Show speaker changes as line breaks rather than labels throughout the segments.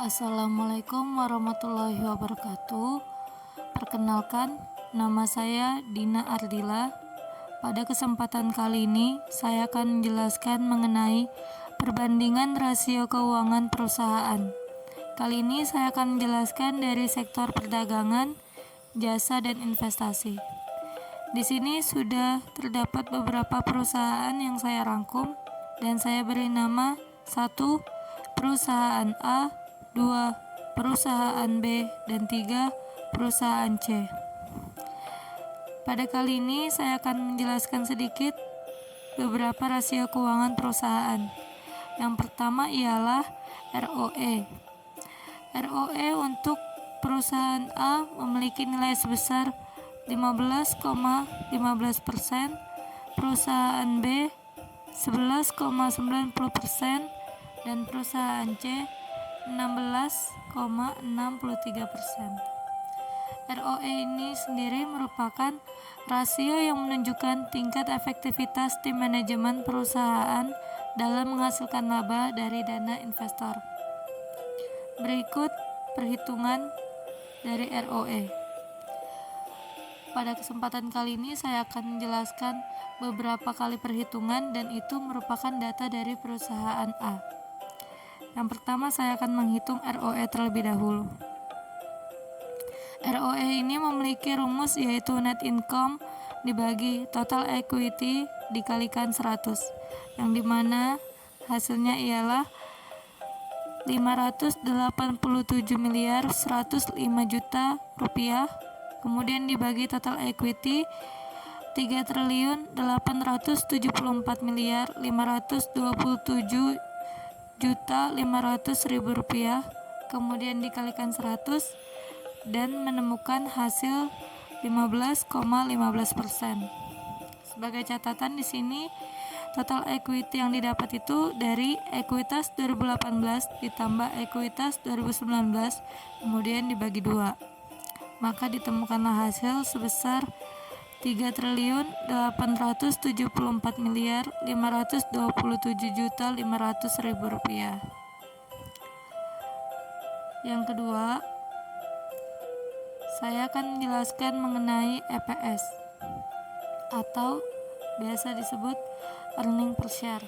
Assalamualaikum warahmatullahi wabarakatuh. Perkenalkan, nama saya Dina Ardila. Pada kesempatan kali ini, saya akan menjelaskan mengenai perbandingan rasio keuangan perusahaan. Kali ini saya akan menjelaskan dari sektor perdagangan, jasa, dan investasi. Di sini sudah terdapat beberapa perusahaan yang saya rangkum dan saya beri nama 1. Perusahaan A, 2. Perusahaan B, dan 3. Perusahaan C. Pada kali ini saya akan menjelaskan sedikit beberapa rasio keuangan perusahaan. Yang pertama ialah ROE. ROE untuk perusahaan A memiliki nilai sebesar 15,15%, perusahaan B 11,90%, dan perusahaan C 16,63%. ROE ini sendiri merupakan rasio yang menunjukkan tingkat efektivitas tim manajemen perusahaan dalam menghasilkan laba dari dana investor. Berikut perhitungan dari ROE. Pada kesempatan kali ini saya akan menjelaskan beberapa kali perhitungan dan itu merupakan data dari perusahaan A. Yang pertama saya akan menghitung ROE terlebih dahulu. ROE ini memiliki rumus yaitu net income dibagi total equity dikalikan 100, yang dimana hasilnya ialah 587.105.000.000 rupiah, kemudian dibagi total equity 3.874.527.500.000 rupiah, kemudian dikalikan 100 dan menemukan hasil 15,15%. Sebagai catatan di sini total equity yang didapat itu dari ekuitas 2018 ditambah ekuitas 2019 kemudian dibagi 2. Maka ditemukanlah hasil sebesar 3.874.527.500.000 rupiah. Yang kedua, saya akan menjelaskan mengenai EPS atau biasa disebut earning per share.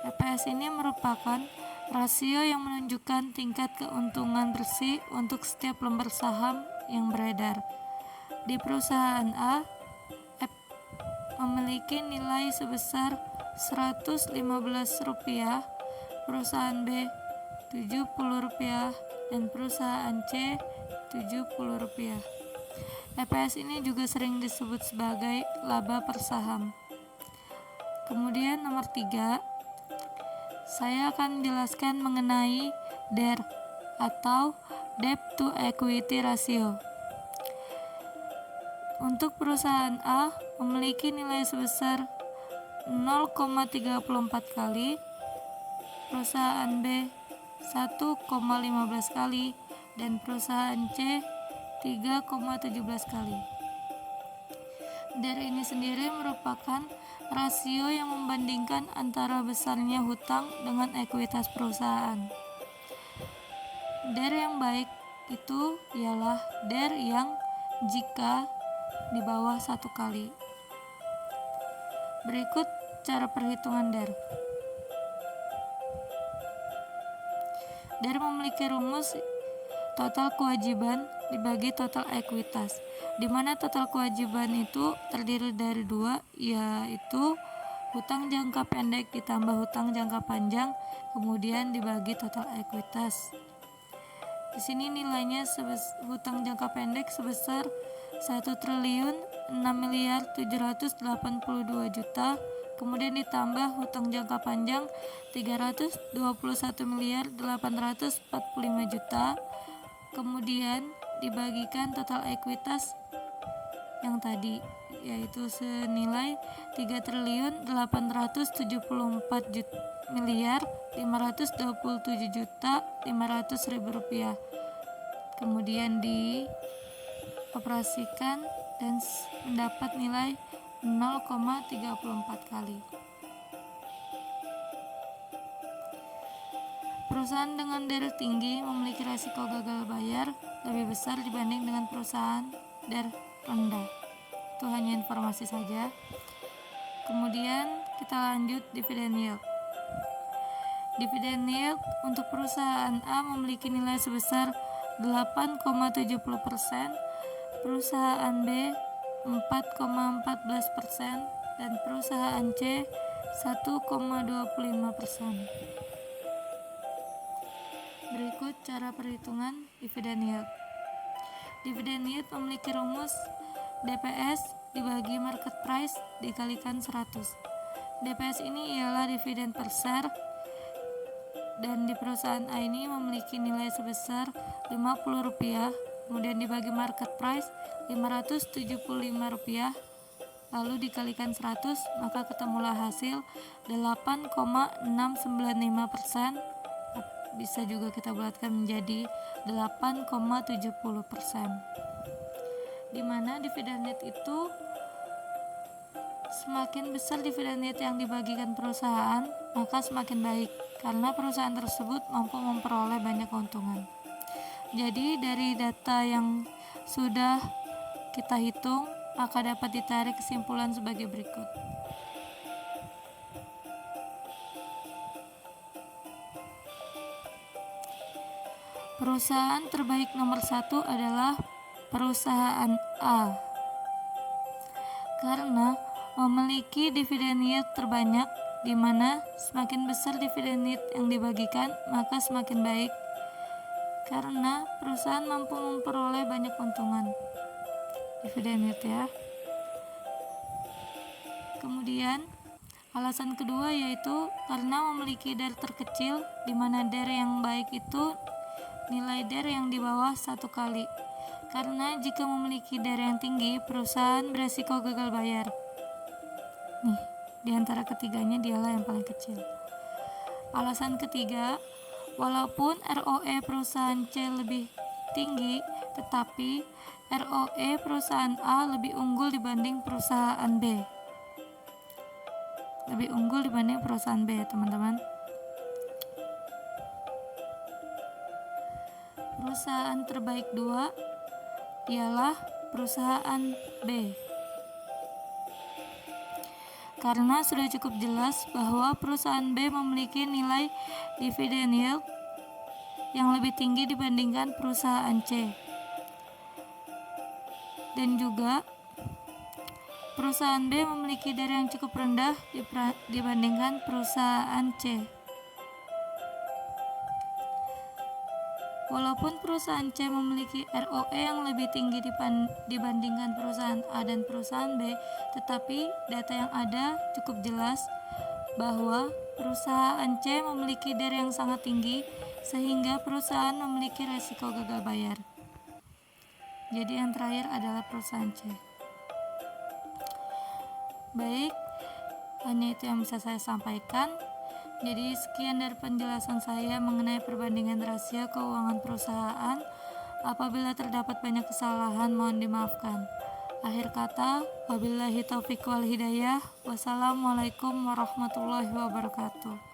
EPS ini merupakan rasio yang menunjukkan tingkat keuntungan bersih untuk setiap lembar saham yang beredar. Di perusahaan A memiliki nilai sebesar Rp115, perusahaan B Rp70, dan perusahaan C Rp70. EPS ini juga sering disebut sebagai laba per saham. Kemudian nomor 3, saya akan menjelaskan mengenai DER atau Debt to Equity Ratio. Untuk perusahaan A memiliki nilai sebesar 0,34 kali, perusahaan B 1,15 kali, dan perusahaan C 3,17 kali. DER ini sendiri merupakan rasio yang membandingkan antara besarnya hutang dengan ekuitas perusahaan. DER yang baik itu ialah DER yang jika di bawah 1 kali. Berikut cara perhitungan DER. DER memiliki rumus total kewajiban dibagi total ekuitas, di mana total kewajiban itu terdiri dari 2, yaitu hutang jangka pendek ditambah hutang jangka panjang, kemudian dibagi total ekuitas. Di sini nilainya hutang jangka pendek sebesar 1.006.782.000.000, kemudian ditambah hutang jangka panjang 321.845.000.000, kemudian dibagikan total ekuitas yang tadi yaitu senilai 3.874.527.500.000 rupiah, kemudian dioperasikan dan mendapat nilai 0,34 kali. Perusahaan dengan DER tinggi memiliki risiko gagal bayar lebih besar dibanding dengan perusahaan DER rendah. Itu hanya informasi saja. Kemudian kita lanjut dividen yield. Dividen yield untuk perusahaan A memiliki nilai sebesar 8,70%, perusahaan B 4,14%, dan perusahaan C 1,25%. Berikut cara perhitungan dividen yield. Dividen yield memiliki rumus DPS dibagi market price dikalikan 100. DPS ini ialah dividen per share, dan di perusahaan A ini memiliki nilai sebesar Rp50, kemudian dibagi market price Rp575, lalu dikalikan 100, maka ketemulah hasil 8,695%. Bisa juga kita bulatkan menjadi 8,70%. Di mana dividen yield itu semakin besar dividen yield yang dibagikan perusahaan, maka semakin baik, karena perusahaan tersebut mampu memperoleh banyak keuntungan. Jadi dari data yang sudah kita hitung, maka dapat ditarik kesimpulan sebagai berikut. Perusahaan terbaik nomor 1 adalah perusahaan A, karena memiliki dividen yield terbanyak, di mana semakin besar dividen yield yang dibagikan, maka semakin baik, karena perusahaan mampu memperoleh banyak keuntungan. Dividen yield ya. Kemudian alasan kedua yaitu karena memiliki DER terkecil, di mana DER yang baik itu nilai DER yang di bawah 1 kali. Karena jika memiliki DER yang tinggi, perusahaan beresiko gagal bayar. Nih, di antara ketiganya dialah yang paling kecil. Alasan ketiga, walaupun ROE perusahaan C lebih tinggi, tetapi ROE perusahaan A lebih unggul dibanding perusahaan B. Lebih unggul dibanding perusahaan B, teman-teman. Perusahaan terbaik 2 ialah perusahaan B. Karena sudah cukup jelas bahwa perusahaan B memiliki nilai dividen yield yang lebih tinggi dibandingkan perusahaan C. Dan juga perusahaan B memiliki DER yang cukup rendah dibandingkan perusahaan C. Walaupun perusahaan C memiliki ROE yang lebih tinggi dibandingkan perusahaan A dan perusahaan B, tetapi data yang ada cukup jelas bahwa perusahaan C memiliki DER yang sangat tinggi, sehingga perusahaan memiliki risiko gagal bayar. Jadi yang terakhir adalah perusahaan C. Baik, hanya itu yang bisa saya sampaikan. Jadi sekian dari penjelasan saya mengenai perbandingan rasio keuangan perusahaan. Apabila terdapat banyak kesalahan, mohon dimaafkan. Akhir kata, wabillahi taufiq wal hidayah. Wassalamualaikum warahmatullahi wabarakatuh.